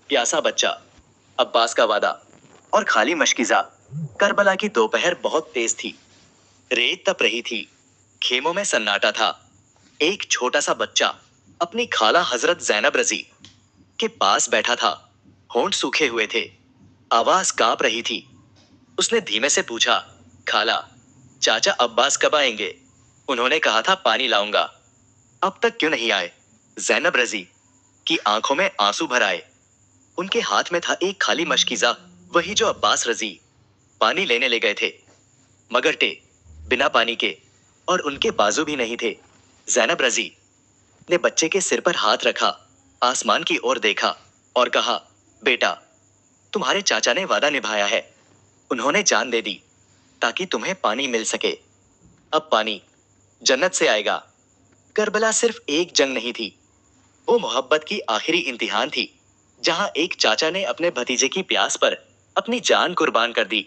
پیاسا بچہ، عباس کا وعدہ اور خالی مشکیزہ۔ کربلا کی دوپہر بہت تیز تھی، ریت تپ رہی تھی، خیموں میں سناٹا تھا۔ ایک چھوٹا سا بچہ اپنی خالہ حضرت زینب رضی کے پاس بیٹھا تھا، ہونٹ سوکھے ہوئے تھے، آواز کانپ رہی تھی۔ اس نے دھیمے سے پوچھا، خالہ، چاچا عباس کب آئیں گے؟ انہوں نے کہا تھا پانی لاؤں گا، اب تک کیوں نہیں آئے؟ زینب رضی کی آنکھوں میں آنسو بھر آئے۔ ان کے ہاتھ میں تھا ایک خالی مشکیزہ، وہی جو عباس رضی پانی لینے لے گئے تھے، مگر بنا پانی کے، اور ان کے بازو بھی نہیں تھے۔ زینب رضی نے بچے کے سر پر ہاتھ رکھا، آسمان کی اور دیکھا اور کہا، بیٹا، تمہارے چاچا نے وعدہ نبھایا ہے، انہوں نے جان دے دی تاکہ تمہیں پانی مل سکے۔ اب پانی جنت سے آئے گا۔ کربلا صرف ایک جنگ نہیں تھی، وہ محبت کی آخری امتحان تھی، جہاں ایک چاچا نے اپنے بھتیجے کی پیاس پر اپنی جان قربان کر دی۔